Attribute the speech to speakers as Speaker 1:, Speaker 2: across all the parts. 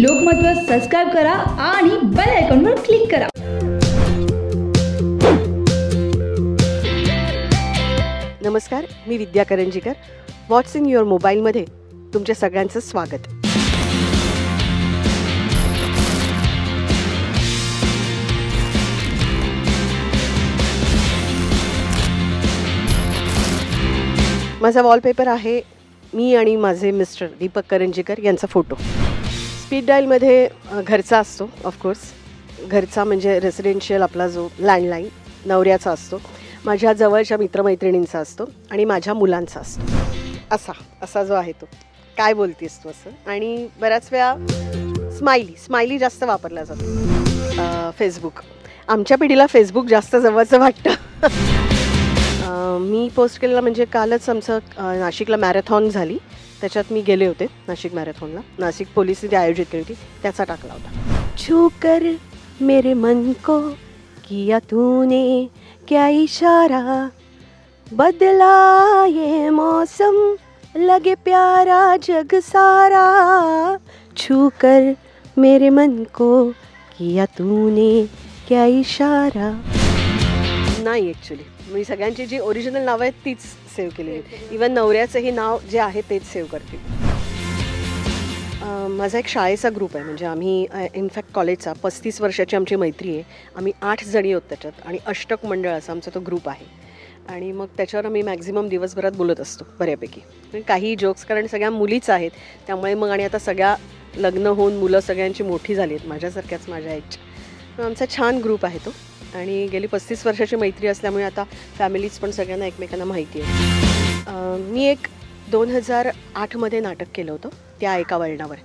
Speaker 1: लोकमतवर subscribe करा आणि bell आयकॉनवर क्लिक करा.
Speaker 2: नमस्कार, मी विद्या करंजीकर. व्हॉट्स इन युअर मोबाईलमध्ये तुमच्या सगळ्यांचं स्वागत. माझा वॉलपेपर आहे मी आणि माझे मिस्टर दीपक करंजीकर यांचा फोटो. स्पीड डायलमध्ये घरचा असतो, ऑफकोर्स घरचा म्हणजे रेसिडेन्शियल आपला जो लँडलाईन नवऱ्याचा असतो, माझ्या जवळच्या मित्रमैत्रिणींचा असतो आणि माझ्या मुलांचा असतो. असा जो आहे तो. काय बोलतेस तू असं. आणि बऱ्याच वेळा स्माइली जास्त वापरला जातो. फेसबुक, आमच्या पिढीला फेसबुक जास्त जवळचं वाटतं. मी पोस्ट केलेला म्हणजे कालच आमचं नाशिकला मॅरेथॉन झाली, त्याच्यात मी गेले होते नाशिक मॅरेथॉनला. नाशिक पोलिसने ती आयोजित केली होती, त्याचा टाकला होता. छू कर मेरे मन को किया तूने क्या इशारा, बदला ये मौसम लगे प्यारा जग सारा. छू कर मेरे मन को किया तूने क्या इशारा. नाही, ॲक्च्युली मी सगळ्यांची जी ओरिजिनल नावं आहेत तीच सेव्ह केलेली आहेत. इवन नवऱ्याचंही नाव जे आहे तेच सेव्ह करते. माझा एक शाळेचा ग्रुप आहे, म्हणजे आम्ही इनफॅक्ट कॉलेजचा 35 वर्षाची आमची मैत्री आहे. आम्ही 8 जणी आहोत त्याच्यात, आणि अष्टक मंडळ असा आमचा तो ग्रुप आहे. आणि मग त्याच्यावर आम्ही मॅक्झिमम दिवसभरात बोलत असतो बऱ्यापैकी. काही जोक्स, कारण सगळ्या मुलीच आहेत त्यामुळे मग. आणि आता सगळ्या लग्न होऊन मुलं सगळ्यांची मोठी झाली आहेत, माझ्यासारख्याच माझ्या एजच्या. आमचा छान ग्रुप आहे तो. आणि गेली 35 वर्षाची मैत्री असल्यामुळे आता फॅमिलीज पण सगळ्यांना एकमेकांना माहिती आहे. मी एक 2008मध्ये नाटक केलं होतं त्या एका वळणावर.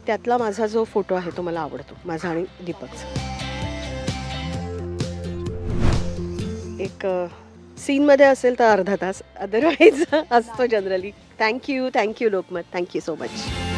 Speaker 2: त्यातला माझा जो फोटो आहे तो मला आवडतो, माझा आणि दीपकचा. एक सीनमध्ये असेल तर अर्धा तास, अदरवाईज असतो generally. Thank you Lokmat. Thank you so much.